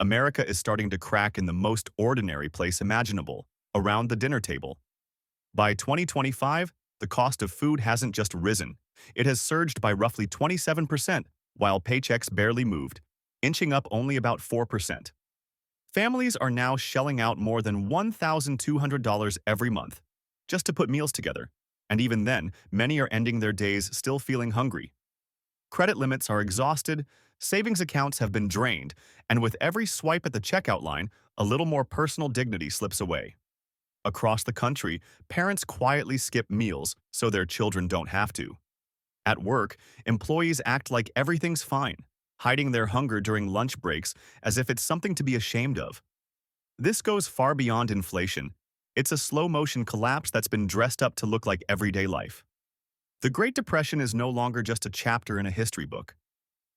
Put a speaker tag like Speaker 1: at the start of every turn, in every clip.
Speaker 1: America is starting to crack in the most ordinary place imaginable, around the dinner table. By 2025, the cost of food hasn't just risen, it has surged by roughly 27%, while paychecks barely moved, inching up only about 4%. Families are now shelling out more than $1,200 every month just to put meals together, and even then, many are ending their days still feeling hungry. Credit limits are exhausted, savings accounts have been drained, and with every swipe at the checkout line, a little more personal dignity slips away. Across the country, parents quietly skip meals so their children don't have to. At work, employees act like everything's fine, hiding their hunger during lunch breaks as if it's something to be ashamed of. This goes far beyond inflation. It's a slow-motion collapse that's been dressed up to look like everyday life. The Great Depression is no longer just a chapter in a history book.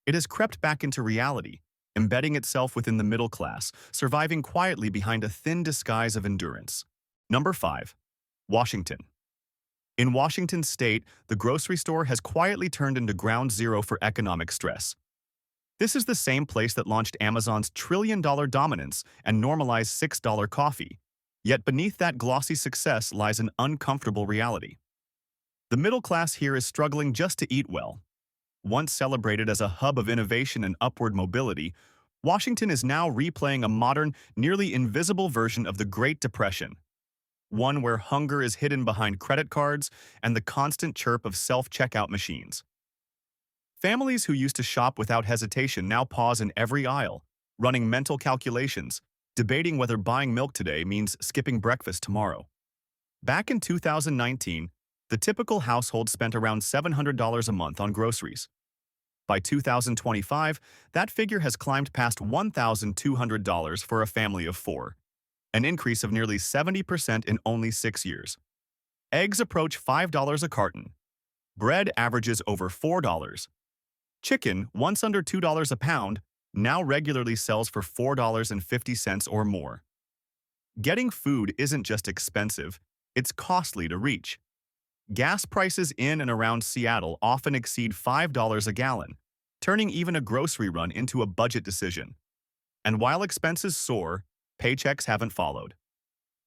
Speaker 1: It has crept back into reality, embedding itself within the middle class, surviving quietly behind a thin disguise of endurance. Number 5. Washington. In Washington state, the grocery store has quietly turned into ground zero for economic stress. This is the same place that launched Amazon's trillion-dollar dominance and normalized $6 coffee. Yet beneath that glossy success lies an uncomfortable reality. The middle class here is struggling just to eat well. Once celebrated as a hub of innovation and upward mobility, Washington is now replaying a modern, nearly invisible version of the Great Depression. One where hunger is hidden behind credit cards and the constant chirp of self-checkout machines. Families who used to shop without hesitation now pause in every aisle, running mental calculations, debating whether buying milk today means skipping breakfast tomorrow. Back in 2019, the typical household spent around $700 a month on groceries. By 2025, that figure has climbed past $1,200 for a family of four, an increase of nearly 70% in only 6 years. Eggs approach $5 a carton. Bread averages over $4. Chicken, once under $2 a pound, now regularly sells for $4.50 or more. Getting food isn't just expensive, it's costly to reach. Gas prices in and around Seattle often exceed $5 a gallon, turning even a grocery run into a budget decision. And while expenses soar, paychecks haven't followed.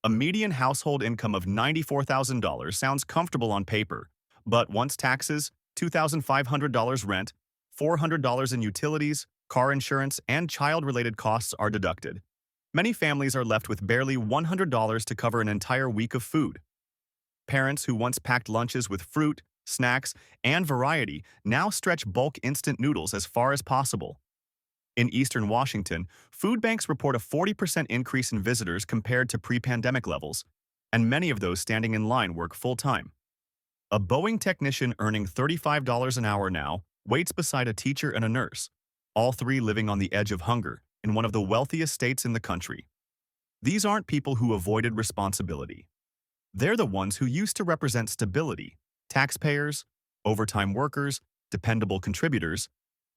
Speaker 1: A median household income of $94,000 sounds comfortable on paper, but once taxes, $2,500 rent, $400 in utilities, car insurance, and child-related costs are deducted, many families are left with barely $100 to cover an entire week of food. Parents who once packed lunches with fruit, snacks, and variety now stretch bulk instant noodles as far as possible. In eastern Washington, food banks report a 40% increase in visitors compared to pre-pandemic levels, and many of those standing in line work full-time. A Boeing technician earning $35 an hour now waits beside a teacher and a nurse, all three living on the edge of hunger in one of the wealthiest states in the country. These aren't people who avoided responsibility. They're the ones who used to represent stability, taxpayers, overtime workers, dependable contributors,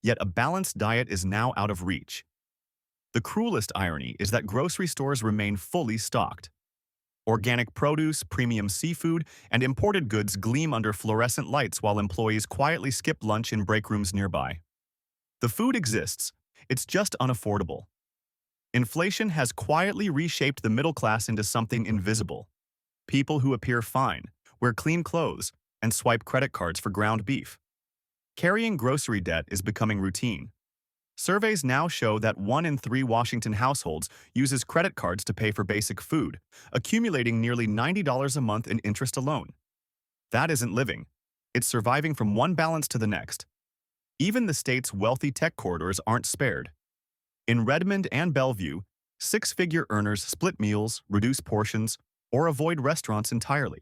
Speaker 1: yet a balanced diet is now out of reach. The cruelest irony is that grocery stores remain fully stocked. Organic produce, premium seafood, and imported goods gleam under fluorescent lights while employees quietly skip lunch in break rooms nearby. The food exists, it's just unaffordable. Inflation has quietly reshaped the middle class into something invisible. People who appear fine, wear clean clothes, and swipe credit cards for ground beef. Carrying grocery debt is becoming routine. Surveys now show that 1 in 3 Washington households uses credit cards to pay for basic food, accumulating nearly $90 a month in interest alone. That isn't living. It's surviving from one balance to the next. Even the state's wealthy tech corridors aren't spared. In Redmond and Bellevue, six-figure earners split meals, reduce portions, or avoid restaurants entirely.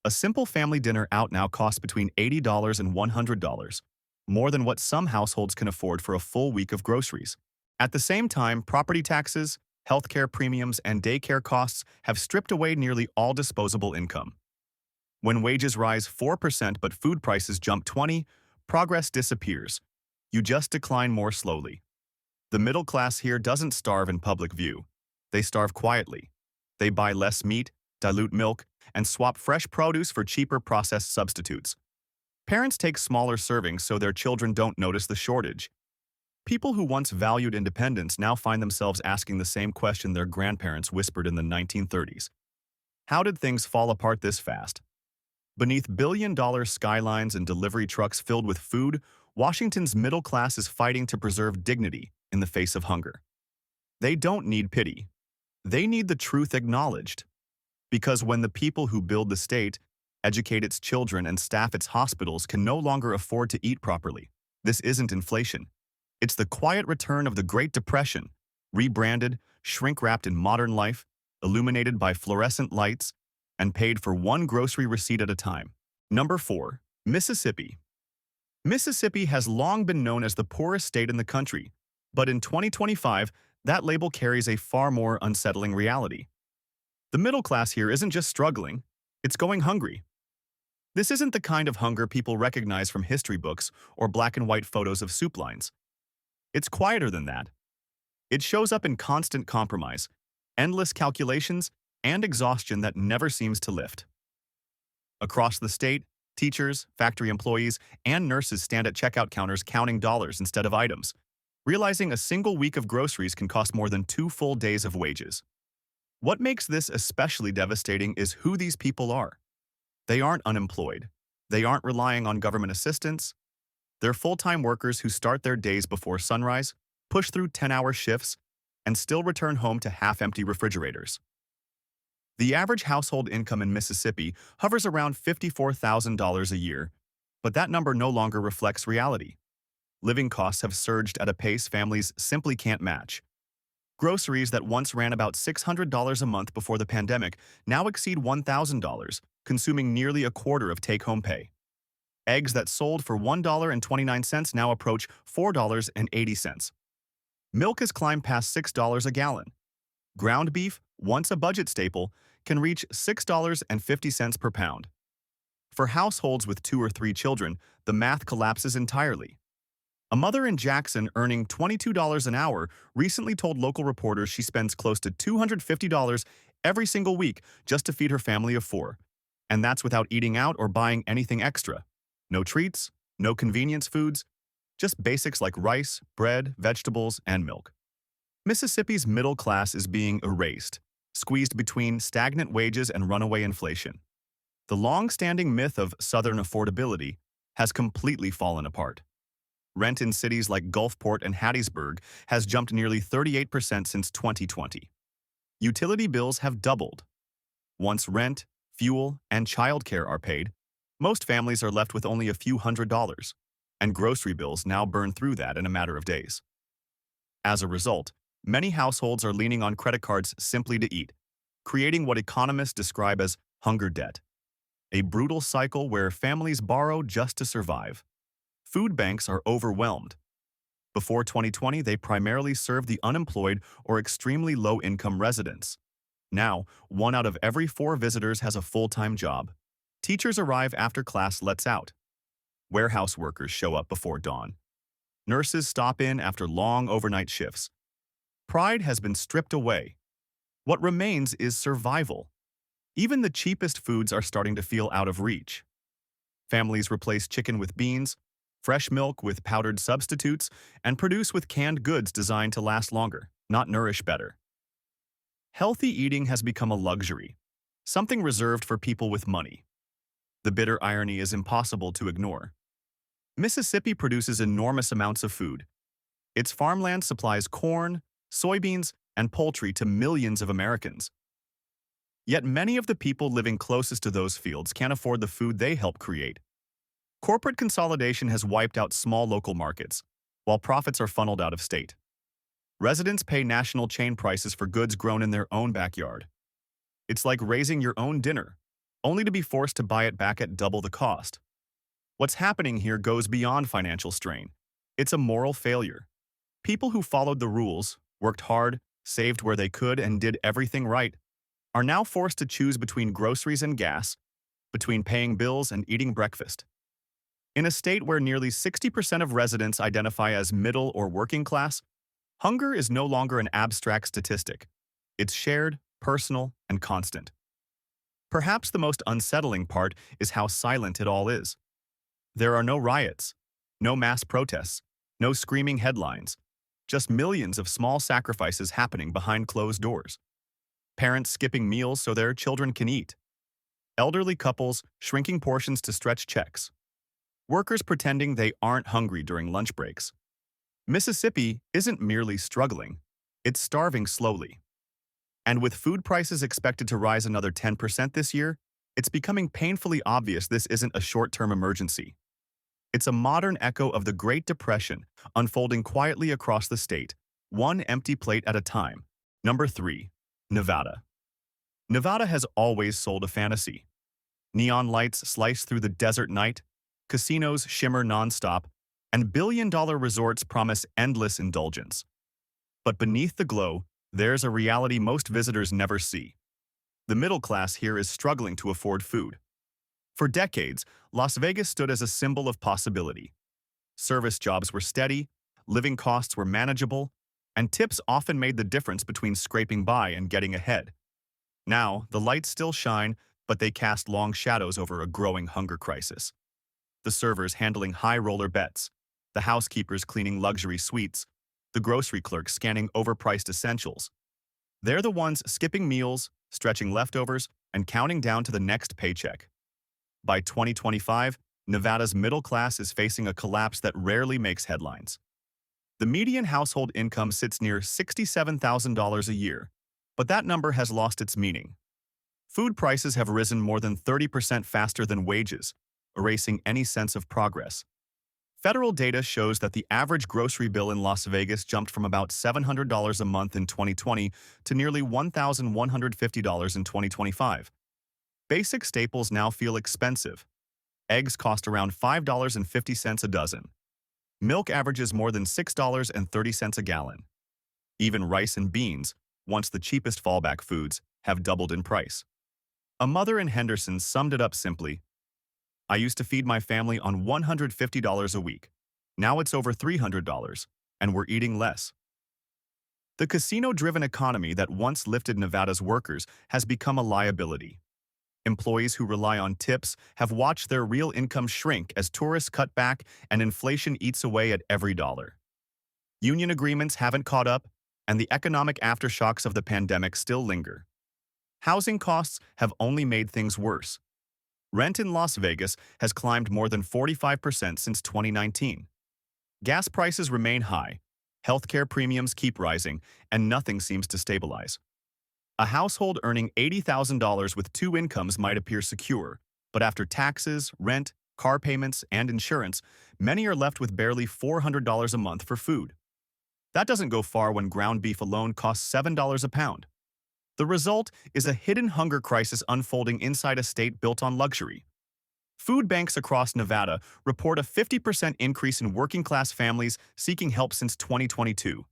Speaker 1: A simple family dinner out now costs between $80 and $100, more than what some households can afford for a full week of groceries. At the same time, property taxes, healthcare premiums, and daycare costs have stripped away nearly all disposable income. When wages rise 4% but food prices jump 20%, progress disappears. You just decline more slowly. The middle class here doesn't starve in public view. They starve quietly. They buy less meat, dilute milk, and swap fresh produce for cheaper processed substitutes. Parents take smaller servings so their children don't notice the shortage. People who once valued independence now find themselves asking the same question their grandparents whispered in the 1930s. How did things fall apart this fast? Beneath billion-dollar skylines and delivery trucks filled with food, Washington's middle class is fighting to preserve dignity in the face of hunger. They don't need pity. They need the truth acknowledged. Because when the people who build the state, educate its children, and staff its hospitals can no longer afford to eat properly, this isn't inflation. It's the quiet return of the Great Depression, rebranded, shrink-wrapped in modern life, illuminated by fluorescent lights, and paid for one grocery receipt at a time. Number 4. Mississippi. Mississippi has long been known as the poorest state in the country, but in 2025, that label carries a far more unsettling reality. The middle class here isn't just struggling, it's going hungry. This isn't the kind of hunger people recognize from history books or black and white photos of soup lines. It's quieter than that. It shows up in constant compromise, endless calculations, and exhaustion that never seems to lift. Across the state, teachers, factory employees, and nurses stand at checkout counters counting dollars instead of items, realizing a single week of groceries can cost more than 2 full days of wages. What makes this especially devastating is who these people are. They aren't unemployed. They aren't relying on government assistance. They're full-time workers who start their days before sunrise, push through 10-hour shifts, and still return home to half-empty refrigerators. The average household income in Mississippi hovers around $54,000 a year, but that number no longer reflects reality. Living costs have surged at a pace families simply can't match. Groceries that once ran about $600 a month before the pandemic now exceed $1,000, consuming nearly a quarter of take-home pay. Eggs that sold for $1.29 now approach $4.80. Milk has climbed past $6 a gallon. Ground beef, once a budget staple, can reach $6.50 per pound. For households with 2 or 3 children, the math collapses entirely. A mother in Jackson earning $22 an hour recently told local reporters she spends close to $250 every single week just to feed her family of 4. And that's without eating out or buying anything extra. No treats, no convenience foods, just basics like rice, bread, vegetables, and milk. Mississippi's middle class is being erased, squeezed between stagnant wages and runaway inflation. The long-standing myth of Southern affordability has completely fallen apart. Rent in cities like Gulfport and Hattiesburg has jumped nearly 38% since 2020. Utility bills have doubled. Once rent, fuel, and childcare are paid, most families are left with only a few $100s, and grocery bills now burn through that in a matter of days. As a result, many households are leaning on credit cards simply to eat, creating what economists describe as hunger debt, a brutal cycle where families borrow just to survive. Food banks are overwhelmed. Before 2020, they primarily served the unemployed or extremely low-income residents. Now, 1 out of every 4 visitors has a full-time job. Teachers arrive after class lets out. Warehouse workers show up before dawn. Nurses stop in after long overnight shifts. Pride has been stripped away. What remains is survival. Even the cheapest foods are starting to feel out of reach. Families replace chicken with beans, fresh milk with powdered substitutes, and produce with canned goods designed to last longer, not nourish better. Healthy eating has become a luxury, something reserved for people with money. The bitter irony is impossible to ignore. Mississippi produces enormous amounts of food. Its farmland supplies corn, soybeans, and poultry to millions of Americans. Yet many of the people living closest to those fields can't afford the food they help create. Corporate consolidation has wiped out small local markets, while profits are funneled out of state. Residents pay national chain prices for goods grown in their own backyard. It's like raising your own dinner, only to be forced to buy it back at double the cost. What's happening here goes beyond financial strain. It's a moral failure. People who followed the rules, worked hard, saved where they could, and did everything right, are now forced to choose between groceries and gas, between paying bills and eating breakfast. In a state where nearly 60% of residents identify as middle or working class, hunger is no longer an abstract statistic. It's shared, personal, and constant. Perhaps the most unsettling part is how silent it all is. There are no riots, no mass protests, No screaming headlines, just millions of small sacrifices happening behind closed doors. Parents skipping meals so their children can eat. Elderly couples shrinking portions to stretch checks. Workers pretending they aren't hungry during lunch breaks. Mississippi isn't merely struggling, it's starving slowly. And with food prices expected to rise another 10% this year, it's becoming painfully obvious this isn't a short-term emergency. It's a modern echo of the Great Depression unfolding quietly across the state, one empty plate at a time. Number 3. Nevada. Nevada has always sold a fantasy. Neon lights slice through the desert night, casinos shimmer nonstop, and billion-dollar resorts promise endless indulgence. But beneath the glow, there's a reality most visitors never see. The middle class here is struggling to afford food. For decades, Las Vegas stood as a symbol of possibility. Service jobs were steady, living costs were manageable, and tips often made the difference between scraping by and getting ahead. Now, the lights still shine, but they cast long shadows over a growing hunger crisis. The servers handling high-roller bets, the housekeepers cleaning luxury suites, the grocery clerks scanning overpriced essentials. They're the ones skipping meals, stretching leftovers, and counting down to the next paycheck. By 2025, Nevada's middle class is facing a collapse that rarely makes headlines. The median household income sits near $67,000 a year, but that number has lost its meaning. Food prices have risen more than 30% faster than wages, erasing any sense of progress. Federal data shows that the average grocery bill in Las Vegas jumped from about $700 a month in 2020 to nearly $1,150 in 2025. Basic staples now feel expensive. Eggs cost around $5.50 a dozen. Milk averages more than $6.30 a gallon. Even rice and beans, once the cheapest fallback foods, have doubled in price. A mother in Henderson summed it up simply: "I used to feed my family on $150 a week. Now it's over $300, and we're eating less." The casino-driven economy that once lifted Nevada's workers has become a liability. Employees who rely on tips have watched their real income shrink as tourists cut back and inflation eats away at every dollar. Union agreements haven't caught up, and the economic aftershocks of the pandemic still linger. Housing costs have only made things worse. Rent in Las Vegas has climbed more than 45% since 2019. Gas prices remain high, healthcare premiums keep rising, and nothing seems to stabilize. A household earning $80,000 with two incomes might appear secure, but after taxes, rent, car payments, and insurance, many are left with barely $400 a month for food. That doesn't go far when ground beef alone costs $7 a pound. The result is a hidden hunger crisis unfolding inside a state built on luxury. Food banks across Nevada report a 50% increase in working-class families seeking help since 2022.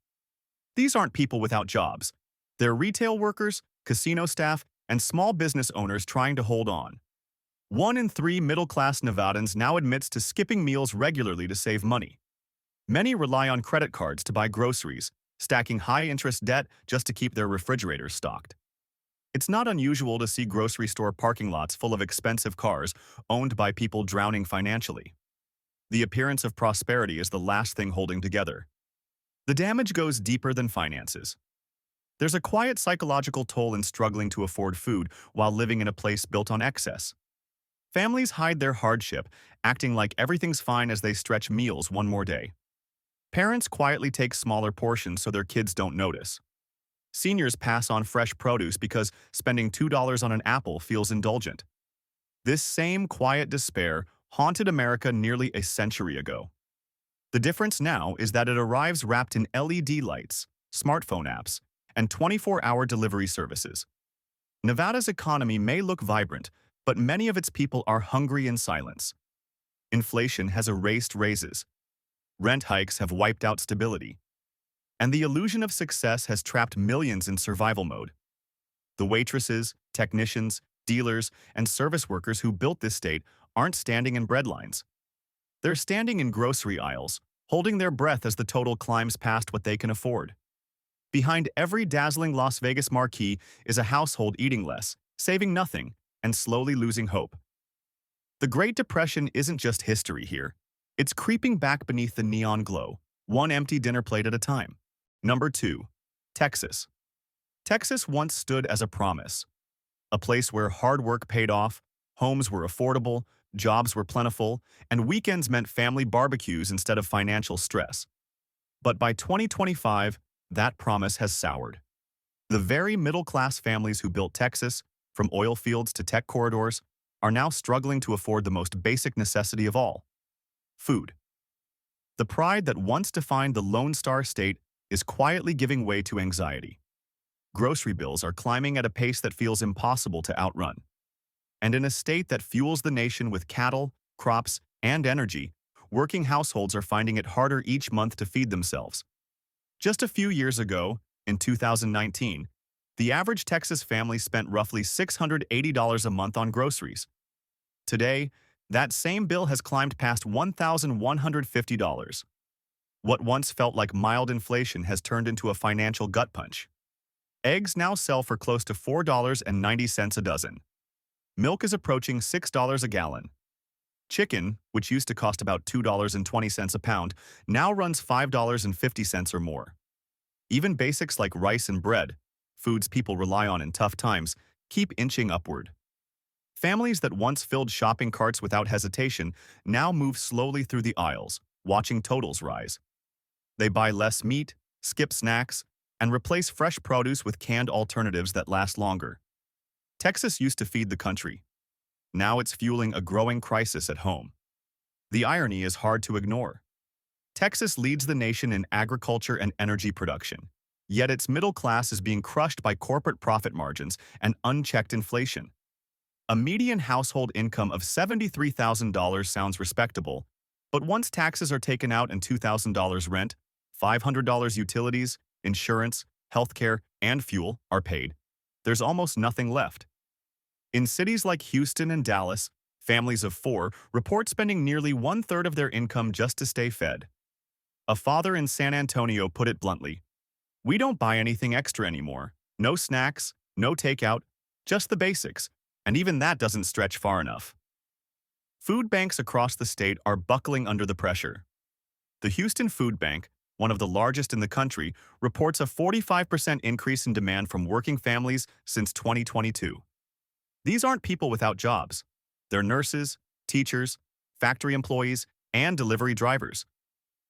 Speaker 1: These aren't people without jobs. They're retail workers, casino staff, and small business owners trying to hold on. 1 in 3 middle-class Nevadans now admits to skipping meals regularly to save money. Many rely on credit cards to buy groceries, stacking high-interest debt just to keep their refrigerators stocked. It's not unusual to see grocery store parking lots full of expensive cars owned by people drowning financially. The appearance of prosperity is the last thing holding together. The damage goes deeper than finances. There's a quiet psychological toll in struggling to afford food while living in a place built on excess. Families hide their hardship, acting like everything's fine as they stretch meals one more day. Parents quietly take smaller portions so their kids don't notice. Seniors pass on fresh produce because spending $2 on an apple feels indulgent. This same quiet despair haunted America nearly a century ago. The difference now is that it arrives wrapped in LED lights, smartphone apps, and 24-hour delivery services. Nevada's economy may look vibrant, but many of its people are hungry in silence. Inflation has erased raises. Rent hikes have wiped out stability. And the illusion of success has trapped millions in survival mode. The waitresses, technicians, dealers, and service workers who built this state aren't standing in bread lines. They're standing in grocery aisles, holding their breath as the total climbs past what they can afford. Behind every dazzling Las Vegas marquee is a household eating less, saving nothing, and slowly losing hope. The Great Depression isn't just history here. It's creeping back beneath the neon glow, one empty dinner plate at a time. Number 2. Texas. Texas once stood as a promise, a place where hard work paid off, homes were affordable, jobs were plentiful, and weekends meant family barbecues instead of financial stress. But by 2025, that promise has soured. The very middle-class families who built Texas, from oil fields to tech corridors, are now struggling to afford the most basic necessity of all: food. The pride that once defined the Lone Star State is quietly giving way to anxiety. Grocery bills are climbing at a pace that feels impossible to outrun. And in a state that fuels the nation with cattle, crops, and energy, working households are finding it harder each month to feed themselves. Just a few years ago, in 2019, the average Texas family spent roughly $680 a month on groceries. Today, that same bill has climbed past $1,150. What once felt like mild inflation has turned into a financial gut punch. Eggs now sell for close to $4.90 a dozen. Milk is approaching $6 a gallon. Chicken, which used to cost about $2.20 a pound, now runs $5.50 or more. Even basics like rice and bread, foods people rely on in tough times, keep inching upward. Families that once filled shopping carts without hesitation now move slowly through the aisles, watching totals rise. They buy less meat, skip snacks, and replace fresh produce with canned alternatives that last longer. Texas used to feed the country. Now it's fueling a growing crisis at home. The irony is hard to ignore. Texas leads the nation in agriculture and energy production, yet its middle class is being crushed by corporate profit margins and unchecked inflation. A median household income of $73,000 sounds respectable, but once taxes are taken out and $2,000 rent, $500 utilities, insurance, healthcare, and fuel are paid, there's almost nothing left. In cities like Houston and Dallas, families of 4 report spending nearly one-third of their income just to stay fed. A father in San Antonio put it bluntly, "We don't buy anything extra anymore. No snacks, no takeout, just the basics, and even that doesn't stretch far enough." Food banks across the state are buckling under the pressure. The Houston Food Bank, one of the largest in the country, reports a 45% increase in demand from working families since 2022. These aren't people without jobs. They're nurses, teachers, factory employees, and delivery drivers.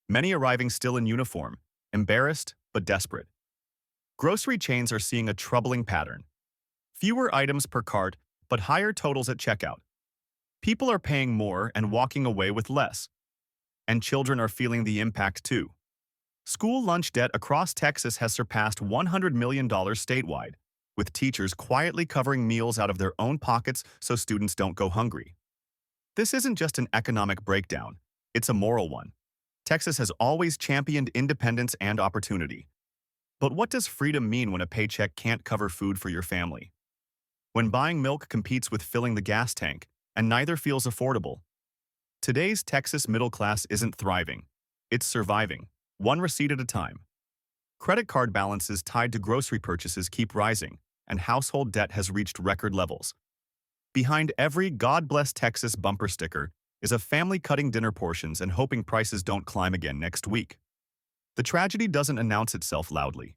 Speaker 1: Many arriving still in uniform, embarrassed but desperate. Grocery chains are seeing a troubling pattern. Fewer items per cart, but higher totals at checkout. People are paying more and walking away with less. And children are feeling the impact too. School lunch debt across Texas has surpassed $100 million statewide, with teachers quietly covering meals out of their own pockets so students don't go hungry. This isn't just an economic breakdown, it's a moral one. Texas has always championed independence and opportunity. But what does freedom mean when a paycheck can't cover food for your family? When buying milk competes with filling the gas tank, and neither feels affordable? Today's Texas middle class isn't thriving, it's surviving, one receipt at a time. Credit card balances tied to grocery purchases keep rising, and household debt has reached record levels. Behind every "God Bless Texas" bumper sticker is a family cutting dinner portions and hoping prices don't climb again next week. The tragedy doesn't announce itself loudly.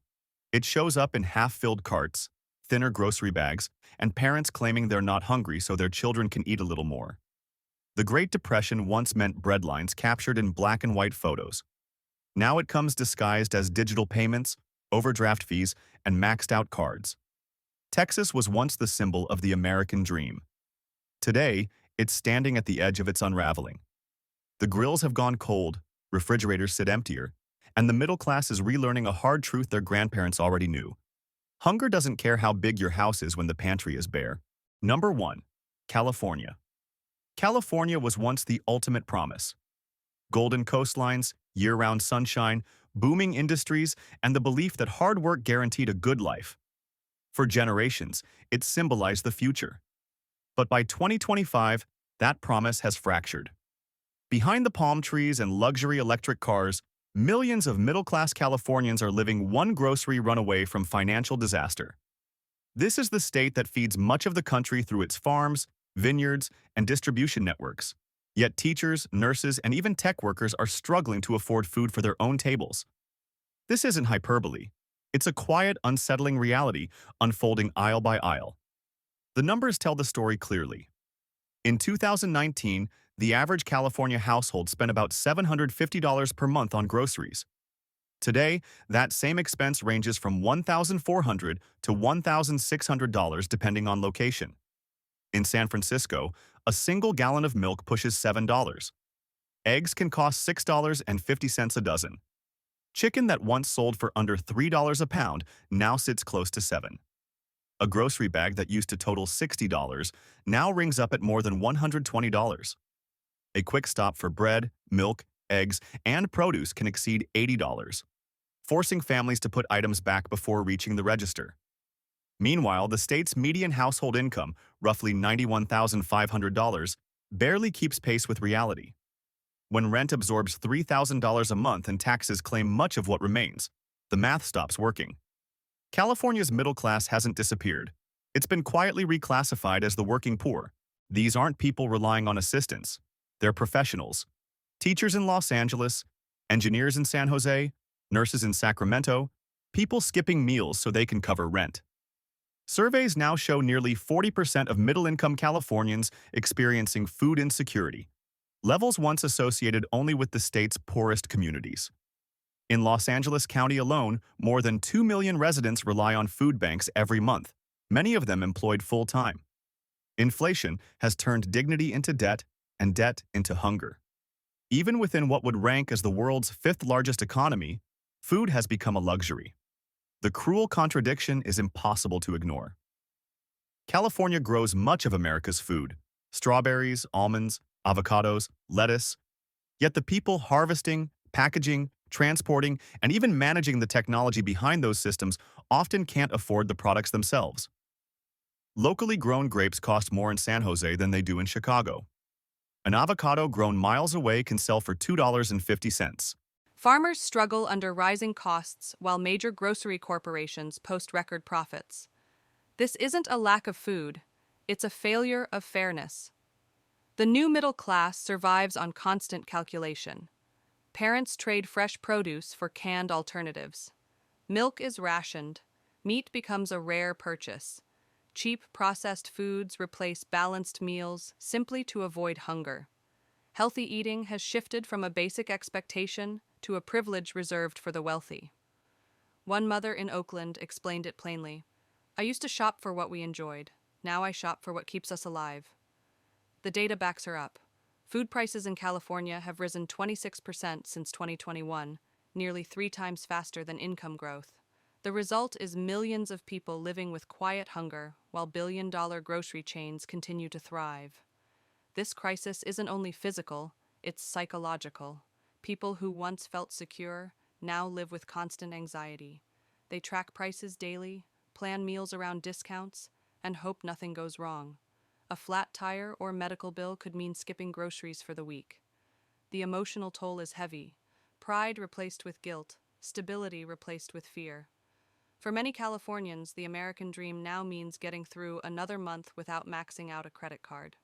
Speaker 1: It shows up in half-filled carts, thinner grocery bags, and parents claiming they're not hungry so their children can eat a little more. The Great Depression once meant breadlines captured in black and white photos. Now it comes disguised as digital payments, overdraft fees, and maxed-out cards. Texas was once the symbol of the American dream. Today, it's standing at the edge of its unraveling. The grills have gone cold, refrigerators sit emptier, and the middle class is relearning a hard truth their grandparents already knew. Hunger doesn't care how big your house is when the pantry is bare. Number 1. California. California was once the ultimate promise. Golden coastlines, year-round sunshine, booming industries, and the belief that hard work guaranteed a good life. For generations, it symbolized the future. But by 2025, that promise has fractured. Behind the palm trees and luxury electric cars, millions of middle-class Californians are living one grocery run away from financial disaster. This is the state that feeds much of the country through its farms, vineyards, and distribution networks. Yet teachers, nurses, and even tech workers are struggling to afford food for their own tables. This isn't hyperbole. It's a quiet, unsettling reality unfolding aisle by aisle. The numbers tell the story clearly. In 2019, the average California household spent about $750 per month on groceries. Today, that same expense ranges from $1,400 to $1,600 depending on location. In San Francisco, a single gallon of milk pushes $7. Eggs can cost $6.50 a dozen. Chicken that once sold for under $3 a pound now sits close to 7. A grocery bag that used to total $60 now rings up at more than $120. A quick stop for bread, milk, eggs, and produce can exceed $80, forcing families to put items back before reaching the register. Meanwhile, the state's median household income, roughly $91,500, barely keeps pace with reality. When rent absorbs $3,000 a month and taxes claim much of what remains, the math stops working. California's middle class hasn't disappeared. It's been quietly reclassified as the working poor. These aren't people relying on assistance. They're professionals. Teachers in Los Angeles, engineers in San Jose, nurses in Sacramento, people skipping meals so they can cover rent. Surveys now show nearly 40% of middle-income Californians experiencing food insecurity, levels once associated only with the state's poorest communities. In Los Angeles County alone, more than 2 million residents rely on food banks every month, many of them employed full-time. Inflation has turned dignity into debt and debt into hunger. Even within what would rank as the world's fifth-largest economy, food has become a luxury. The cruel contradiction is impossible to ignore. California grows much of America's food: strawberries, almonds, avocados, lettuce. Yet the people harvesting, packaging, transporting, and even managing the technology behind those systems often can't afford the products themselves. Locally grown grapes cost more in San Jose than they do in Chicago. An avocado grown miles away can sell for $2.50.
Speaker 2: Farmers struggle under rising costs while major grocery corporations post record profits. This isn't a lack of food, it's a failure of fairness. The new middle class survives on constant calculation. Parents trade fresh produce for canned alternatives. Milk is rationed. Meat becomes a rare purchase. Cheap processed foods replace balanced meals simply to avoid hunger. Healthy eating has shifted from a basic expectation to a privilege reserved for the wealthy. One mother in Oakland explained it plainly. "I used to shop for what we enjoyed. Now I shop for what keeps us alive." The data backs her up. Food prices in California have risen 26% since 2021, nearly 3 times faster than income growth. The result is millions of people living with quiet hunger while billion-dollar grocery chains continue to thrive. This crisis isn't only physical, it's psychological. People who once felt secure now live with constant anxiety. They track prices daily, plan meals around discounts, and hope nothing goes wrong. A flat tire or medical bill could mean skipping groceries for the week. The emotional toll is heavy. Pride replaced with guilt, stability replaced with fear. For many Californians, the American dream now means getting through another month without maxing out a credit card.